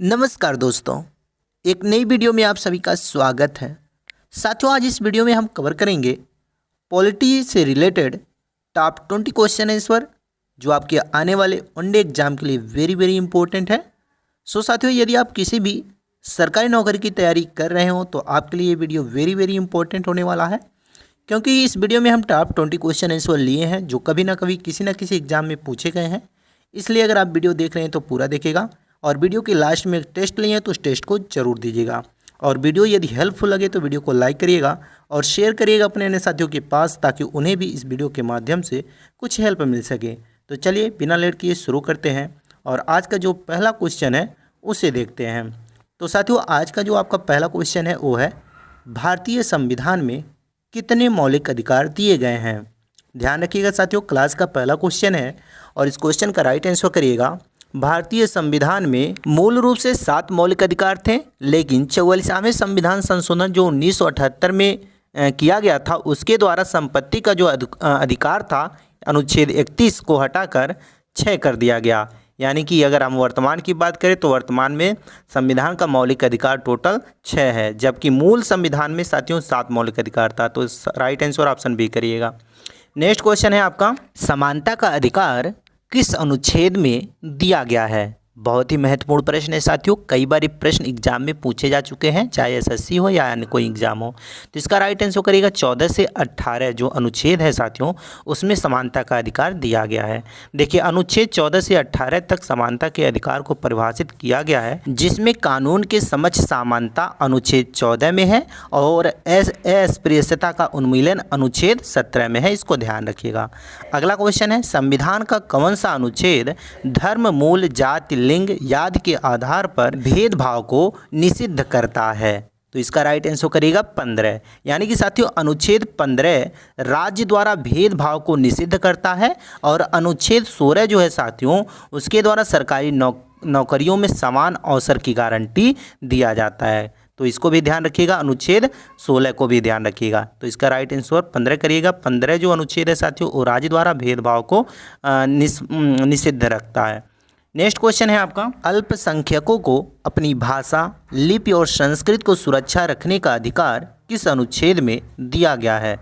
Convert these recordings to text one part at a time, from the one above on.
नमस्कार दोस्तों, एक नई वीडियो में आप सभी का स्वागत है। साथियों, आज इस वीडियो में हम कवर करेंगे पॉलिटी से रिलेटेड टॉप 20 क्वेश्चन आंसर जो आपके आने वाले वनडे एग्जाम के लिए वेरी इंपॉर्टेंट है। साथियों, यदि आप किसी भी सरकारी नौकरी की तैयारी कर रहे हो तो आपके लिए ये वीडियो वेरी इंपॉर्टेंट होने वाला है, क्योंकि इस वीडियो में हम टॉप 20 क्वेश्चन आंसर लिए हैं जो कभी ना कभी किसी न किसी एग्जाम में पूछे गए हैं। इसलिए अगर आप वीडियो देख रहे हैं तो पूरा देखेगा और वीडियो के लास्ट में एक टेस्ट लिए हैं तो उस टेस्ट को जरूर दीजिएगा। और वीडियो यदि हेल्पफुल लगे तो वीडियो को लाइक करिएगा और शेयर करिएगा अपने अन्य साथियों के पास, ताकि उन्हें भी इस वीडियो के माध्यम से कुछ हेल्प मिल सके। तो चलिए बिना लेट किए शुरू करते हैं और आज का जो पहला क्वेश्चन है उसे देखते हैं। तो साथियों, आज का जो आपका पहला क्वेश्चन है वो है, भारतीय संविधान में कितने मौलिक अधिकार दिए गए हैं। ध्यान रखिएगा साथियों, क्लास का पहला क्वेश्चन है और इस क्वेश्चन का राइट आंसर करिएगा। भारतीय संविधान में मूल रूप से 7 मौलिक अधिकार थे, लेकिन 44वें संविधान संशोधन जो 1978 में किया गया था उसके द्वारा संपत्ति का जो अधिकार था अनुच्छेद 31 को हटाकर 6 कर दिया गया। यानी कि अगर हम वर्तमान की बात करें तो वर्तमान में संविधान का मौलिक अधिकार टोटल 6 है, जबकि मूल संविधान में साथियों 7 मौलिक अधिकार था। तो राइट आंसर ऑप्शन बी करिएगा। नेक्स्ट क्वेश्चन है आपका, समानता का अधिकार किस अनुच्छेद में दिया गया है। बहुत ही महत्वपूर्ण प्रश्न है साथियों, कई बार ये प्रश्न एग्जाम में पूछे जा चुके हैं, चाहे एसएससी हो या अन्य कोई एग्जाम हो। तो इसका राइट आंसर करिएगा 14 से 18 जो अनुच्छेद है साथियों उसमें समानता का अधिकार दिया गया है। देखिए, अनुच्छेद 14 से 18 तक समानता के अधिकार को परिभाषित किया गया है, जिसमें कानून के समक्ष समानता अनुच्छेद 14 में है और अस्पृश्यता का उन्मूलन अनुच्छेद 17 में है। इसको ध्यान रखिएगा। अगला क्वेश्चन है, संविधान का कौन सा अनुच्छेद धर्म, मूल, जाति, लिंग, आदि के आधार पर भेदभाव को निषिद्ध करता है। तो इसका राइट आंसर करेगा 15। यानी कि साथियों अनुच्छेद 15 राज्य द्वारा भेदभाव को निषिद्ध करता है और अनुच्छेद 16 जो है साथियों उसके द्वारा सरकारी नौकरियों में समान अवसर की गारंटी दिया जाता है। तो इसको भी ध्यान रखिएगा, अनुच्छेद 16 को भी ध्यान रखिएगा। तो इसका राइट आंसर 15 करिएगा। 15 जो अनुच्छेद है साथियों वो राज्य द्वारा भेदभाव को निषिद्ध रखता है। नेक्स्ट क्वेश्चन है आपका, अल्पसंख्यकों को अपनी भाषा, लिपि और संस्कृति को सुरक्षा रखने का अधिकार किस अनुच्छेद में दिया गया है।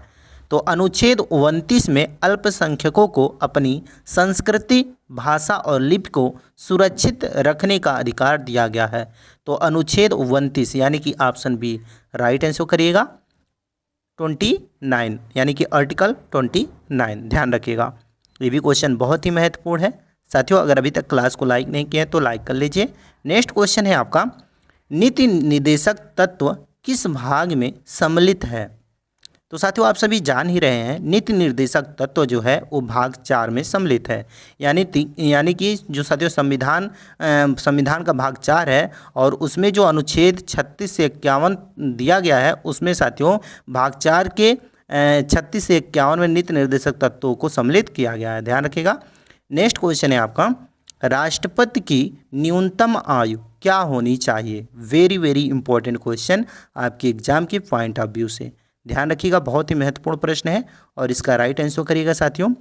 तो अनुच्छेद 29 में अल्पसंख्यकों को अपनी संस्कृति, भाषा और लिपि को सुरक्षित रखने का अधिकार दिया गया है। तो अनुच्छेद 29 यानी कि ऑप्शन बी राइट आंसर करिएगा 29, यानी कि आर्टिकल 29। ध्यान रखिएगा, ये भी क्वेश्चन बहुत ही महत्वपूर्ण है साथियों। अगर अभी तक क्लास को लाइक नहीं किया है तो लाइक कर लीजिए। नेक्स्ट क्वेश्चन है आपका, नीति निर्देशक तत्व किस भाग में सम्मिलित है। तो साथियों आप सभी जान ही रहे हैं, नीति निर्देशक तत्व जो है वो भाग 4 में सम्मिलित है। यानी कि जो साथियों संविधान का भाग 4 है और उसमें जो अनुच्छेद 36 से 51 दिया गया है उसमें साथियों भाग 4 के 36 से 51 में नीति निर्देशक तत्वों को सम्मिलित किया गया है। ध्यान रखिएगा। नेक्स्ट क्वेश्चन है आपका, राष्ट्रपति की न्यूनतम आयु क्या होनी चाहिए। वेरी इंपॉर्टेंट क्वेश्चन आपके एग्जाम के पॉइंट ऑफ व्यू से। ध्यान रखिएगा, बहुत ही महत्वपूर्ण प्रश्न है और इसका राइट आंसर करिएगा साथियों।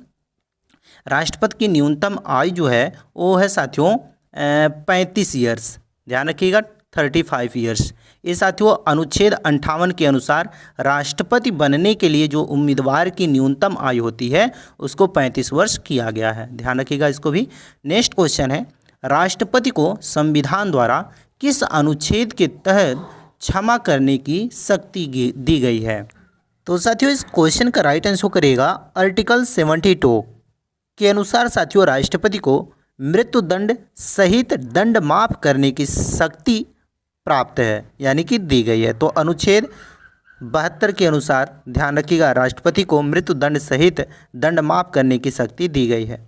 राष्ट्रपति की न्यूनतम आयु जो है वो है साथियों 35 ईयर्स। ध्यान रखिएगा 35 ईयर्स। ये साथियों अनुच्छेद 58 के अनुसार राष्ट्रपति बनने के लिए जो उम्मीदवार की न्यूनतम आयु होती है उसको 35 वर्ष किया गया है। ध्यान रखिएगा इसको भी। नेक्स्ट क्वेश्चन है, राष्ट्रपति को संविधान द्वारा किस अनुच्छेद के तहत क्षमा करने की शक्ति दी गई है। तो साथियों इस क्वेश्चन का राइट आंसर करेगा आर्टिकल 72 के अनुसार साथियों राष्ट्रपति को मृत्यु दंड सहित दंड माफ करने की शक्ति प्राप्त है, यानी कि दी गई है। तो अनुच्छेद 72 के अनुसार ध्यान रखिएगा राष्ट्रपति को मृत्यु दंड सहित दंड माफ करने की शक्ति दी गई है।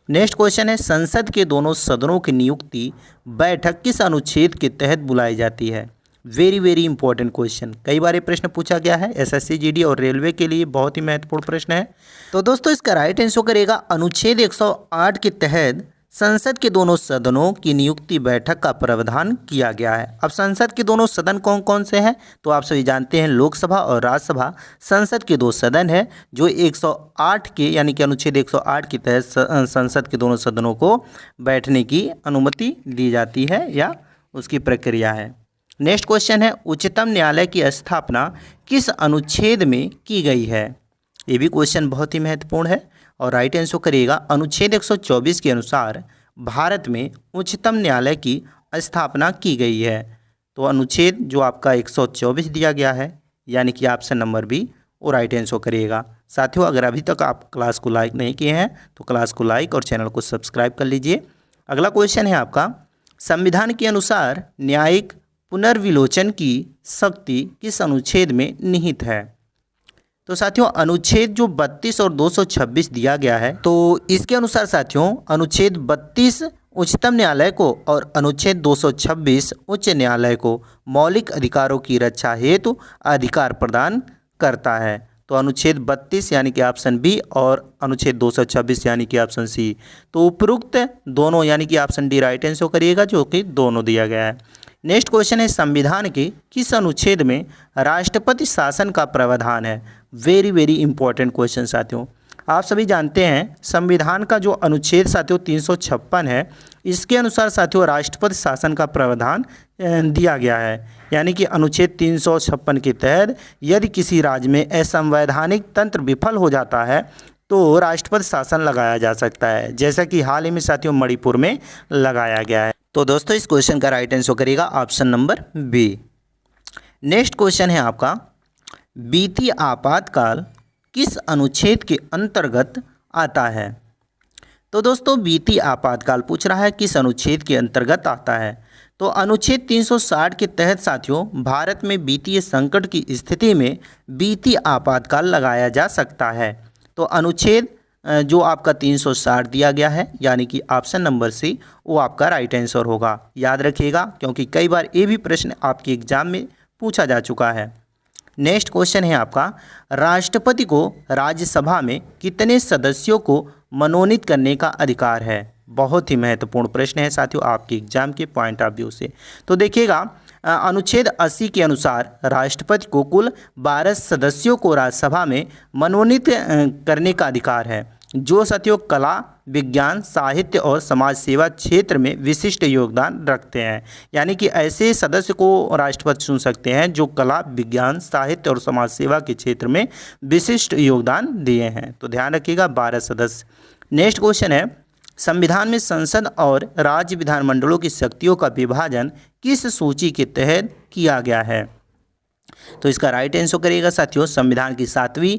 नेक्स्ट क्वेश्चन है, संसद के दोनों सदनों की नियुक्ति बैठक किस अनुच्छेद के तहत बुलाई जाती है। वेरी इंपॉर्टेंट क्वेश्चन, कई बार ये प्रश्न पूछा गया है एसएससी, जीडी और रेलवे के लिए बहुत ही महत्वपूर्ण प्रश्न है। तो दोस्तों इसका राइट आंसर करेगा अनुच्छेद 108 के तहत संसद के दोनों सदनों की नियुक्ति बैठक का प्रावधान किया गया है। अब संसद के दोनों सदन कौन कौन से हैं तो आप सभी जानते हैं, लोकसभा और राज्यसभा संसद के 2 सदन हैं जो 108 के यानी कि अनुच्छेद 108 के तहत संसद के दोनों सदनों को बैठने की अनुमति दी जाती है या उसकी प्रक्रिया है। नेक्स्ट क्वेश्चन है, उच्चतम न्यायालय की स्थापना किस अनुच्छेद में की गई है? ये भी क्वेश्चन बहुत ही महत्वपूर्ण है और राइट आंसर करिएगा अनुच्छेद 124 के अनुसार भारत में उच्चतम न्यायालय की स्थापना की गई है। तो अनुच्छेद जो आपका 124 दिया गया है, यानी कि ऑप्शन नंबर बी और राइट आंसर करिएगा। साथियों, अगर अभी तक आप क्लास को लाइक नहीं किए हैं तो क्लास को लाइक और चैनल को सब्सक्राइब कर लीजिए। अगला क्वेश्चन है आपका, संविधान के अनुसार न्यायिक पुनर्विलोचन की शक्ति किस अनुच्छेद में निहित है? तो साथियों, अनुच्छेद जो 32 और 226 दिया गया है, तो इसके अनुसार साथियों अनुच्छेद 32 उच्चतम न्यायालय को और अनुच्छेद 226 उच्च न्यायालय को मौलिक अधिकारों की रक्षा हेतु अधिकार प्रदान करता है। तो अनुच्छेद 32 यानी कि ऑप्शन बी और अनुच्छेद 226 यानी कि ऑप्शन सी। तो उपरोक्त दोनों यानी कि ऑप्शन डी राइट आंसर करिएगा, जो कि दोनों दिया गया है। नेक्स्ट क्वेश्चन है, संविधान के किस अनुच्छेद में राष्ट्रपति शासन का प्रावधान है? वेरी वेरी इंपॉर्टेंट क्वेश्चन साथियों। आप सभी जानते हैं संविधान का जो अनुच्छेद साथियों 356 है, इसके अनुसार साथियों राष्ट्रपति शासन का प्रावधान दिया गया है। यानी कि अनुच्छेद 356 के तहत यदि किसी राज्य में असंवैधानिक तंत्र विफल हो जाता है तो राष्ट्रपति शासन लगाया जा सकता है, जैसा कि हाल ही में साथियों मणिपुर में लगाया गया है। तो दोस्तों, इस क्वेश्चन का राइट आंसर करेगा option number B. Next question है आपका, वित्तीय आपातकाल किस अनुच्छेद के अंतर्गत आता है? तो दोस्तों, वित्तीय आपातकाल पूछ रहा है किस अनुच्छेद के अंतर्गत आता है। तो अनुच्छेद 360 के तहत साथियों भारत में वित्तीय संकट की स्थिति में वित्तीय आपातकाल लगाया जा सकता है। तो अनुच्छेद जो आपका 360 दिया गया है, यानी कि ऑप्शन नंबर सी वो आपका राइट आंसर होगा। याद रखिएगा, क्योंकि कई बार ये भी प्रश्न आपके एग्जाम में पूछा जा चुका है। नेक्स्ट क्वेश्चन है आपका, राष्ट्रपति को राज्यसभा में कितने सदस्यों को मनोनीत करने का अधिकार है? बहुत ही महत्वपूर्ण प्रश्न है साथियों आपके एग्जाम के पॉइंट ऑफ व्यू से। तो देखिएगा, अनुच्छेद 80 के अनुसार राष्ट्रपति को कुल 12 सदस्यों को राज्यसभा में मनोनीत करने का अधिकार है, जो साथियों कला, विज्ञान, साहित्य और समाज सेवा क्षेत्र में विशिष्ट योगदान रखते हैं। यानी कि ऐसे सदस्य को राष्ट्रपति चुन सकते हैं जो कला, विज्ञान, साहित्य और समाज सेवा के क्षेत्र में विशिष्ट योगदान दिए हैं। तो ध्यान रखिएगा 12 सदस्य। नेक्स्ट क्वेश्चन है, संविधान में संसद और राज्य विधानमंडलों की शक्तियों का विभाजन किस सूची के तहत किया गया है? तो इसका राइट आंसर करिएगा साथियों, संविधान की 7वीं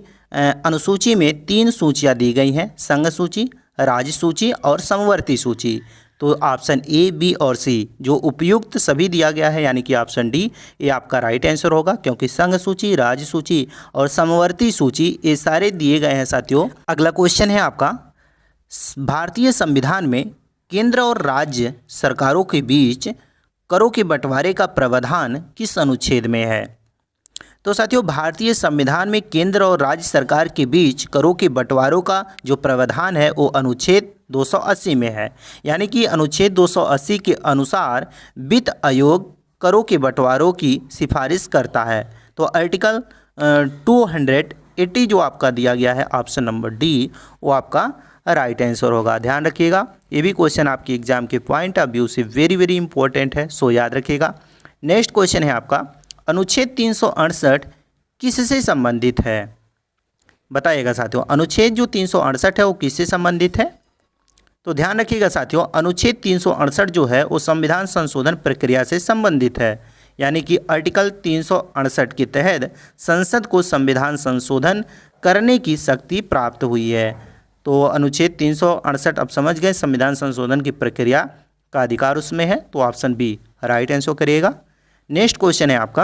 अनुसूची में 3 सूचियां दी गई हैं, संघ सूची, राज्य सूची और समवर्ती सूची। तो ऑप्शन ए, बी और सी जो उपयुक्त सभी दिया गया है, यानी कि ऑप्शन डी ये आपका राइट आंसर होगा, क्योंकि संघ सूची, राज्य सूची और समवर्ती सूची ये सारे दिए गए हैं साथियों। अगला क्वेश्चन है आपका, भारतीय संविधान में केंद्र और राज्य सरकारों के बीच करों के बंटवारे का प्रावधान किस अनुच्छेद में है? तो साथियों, भारतीय संविधान में केंद्र और राज्य सरकार के बीच करों के बंटवारों का जो प्रावधान है वो अनुच्छेद 280 में है। यानी कि अनुच्छेद 280 के अनुसार वित्त आयोग करों के बंटवारों की सिफारिश करता है। तो आर्टिकल 280 जो आपका दिया गया है ऑप्शन नंबर डी वो आपका राइट आंसर होगा। ध्यान रखिएगा, ये भी क्वेश्चन आपके एग्जाम के पॉइंट ऑफ व्यू से वेरी वेरी इंपॉर्टेंट है, सो याद रखिएगा। नेक्स्ट क्वेश्चन है आपका, अनुच्छेद 368 किससे संबंधित है? बताइएगा साथियों, अनुच्छेद जो 368 है वो किससे संबंधित है? तो ध्यान रखिएगा साथियों, अनुच्छेद 368 जो है वो संविधान संशोधन प्रक्रिया से संबंधित है। यानी कि आर्टिकल 368 के तहत संसद को संविधान संशोधन करने की शक्ति प्राप्त हुई है। तो अनुच्छेद 368 आप समझ गए, संविधान संशोधन की प्रक्रिया का अधिकार उसमें है, तो ऑप्शन बी राइट आंसर करिएगा। नेक्स्ट क्वेश्चन है आपका,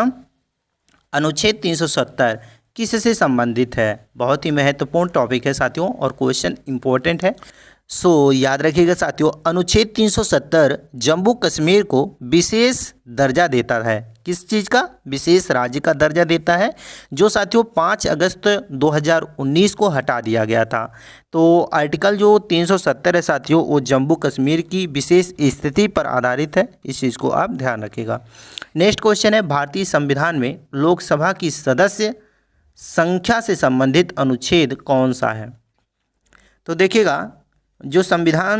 अनुच्छेद 370 किससे संबंधित है? बहुत ही महत्वपूर्ण टॉपिक है साथियों और क्वेश्चन इंपॉर्टेंट है, सो याद रखिएगा साथियों। अनुच्छेद 370 जम्मू कश्मीर को विशेष दर्जा देता है। किस चीज़ का? विशेष राज्य का दर्जा देता है, जो साथियों 5 अगस्त 2019 को हटा दिया गया था। तो आर्टिकल जो 370 है साथियों वो जम्मू कश्मीर की विशेष स्थिति पर आधारित है, इस चीज़ को आप ध्यान रखिएगा। नेक्स्ट क्वेश्चन है, भारतीय संविधान में लोकसभा की सदस्य संख्या से संबंधित अनुच्छेद कौन सा है? तो देखिएगा, जो संविधान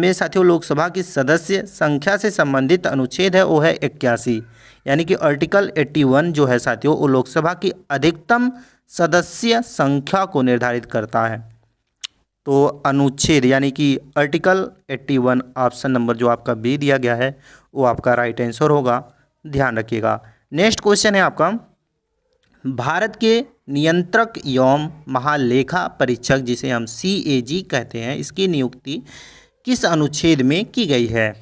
में साथियों लोकसभा की सदस्य संख्या से संबंधित अनुच्छेद है वो है 81, यानी कि आर्टिकल 81 जो है साथियों वो लोकसभा की अधिकतम सदस्य संख्या को निर्धारित करता है। तो अनुच्छेद यानी कि आर्टिकल 81 ऑप्शन नंबर जो आपका बी दिया गया है वो आपका राइट आंसर होगा, ध्यान रखिएगा। नेक्स्ट क्वेश्चन है आपका, भारत के नियंत्रक एवं महालेखा परीक्षक जिसे हम CAG कहते हैं, इसकी नियुक्ति किस अनुच्छेद में की गई है?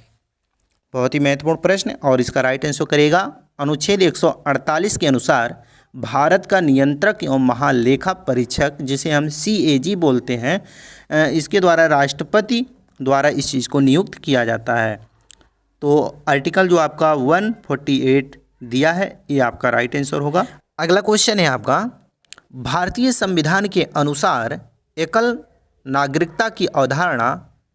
बहुत ही महत्वपूर्ण प्रश्न और इसका राइट आंसर करेगा अनुच्छेद 148 के अनुसार भारत का नियंत्रक एवं महालेखा परीक्षक जिसे हम CAG बोलते हैं, इसके द्वारा राष्ट्रपति द्वारा इस चीज़ को नियुक्त किया जाता है। तो आर्टिकल जो आपका 148 दिया है ये आपका राइट आंसर होगा। अगला क्वेश्चन है आपका, भारतीय संविधान के अनुसार एकल नागरिकता की अवधारणा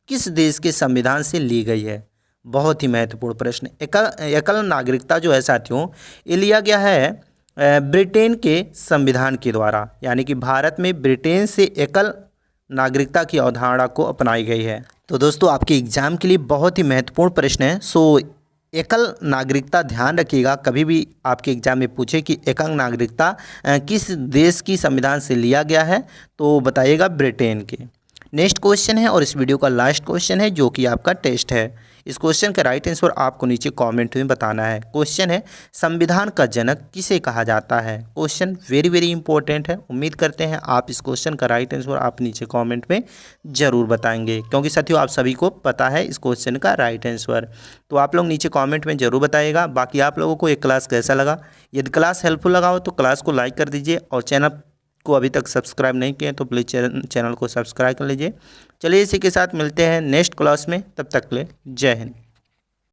किस देश के संविधान से ली गई है? बहुत ही महत्वपूर्ण प्रश्न। एकल नागरिकता जो है साथियों ये लिया गया है ब्रिटेन के संविधान के द्वारा, यानी कि भारत में ब्रिटेन से एकल नागरिकता की अवधारणा को अपनाई गई है। तो दोस्तों आपके एग्जाम के लिए बहुत ही महत्वपूर्ण प्रश्न है। सो एकल नागरिकता ध्यान रखिएगा, कभी भी आपके एग्जाम में पूछे कि एकल नागरिकता किस देश की संविधान से लिया गया है तो बताइएगा ब्रिटेन के। नेक्स्ट क्वेश्चन है और इस वीडियो का लास्ट क्वेश्चन है जो कि आपका टेस्ट है। इस क्वेश्चन का राइट आंसर आपको नीचे कमेंट में बताना है। क्वेश्चन है, संविधान का जनक किसे कहा जाता है? क्वेश्चन वेरी वेरी इंपॉर्टेंट है। उम्मीद करते हैं आप इस क्वेश्चन का राइट आंसर आप नीचे कमेंट में ज़रूर बताएंगे, क्योंकि साथियों आप सभी को पता है इस क्वेश्चन का राइट आंसर। तो आप लोग नीचे कॉमेंट में ज़रूर बताइएगा। बाकी आप लोगों को ये क्लास कैसा लगा? यदि क्लास हेल्पफुल लगा हो तो क्लास को लाइक कर दीजिए और चैनल को अभी तक सब्सक्राइब नहीं किए तो प्लीज़ चैनल को सब्सक्राइब कर लीजिए। चलिए इसी के साथ मिलते हैं नेक्स्ट क्लास में, तब तक के लिए जय हिंद।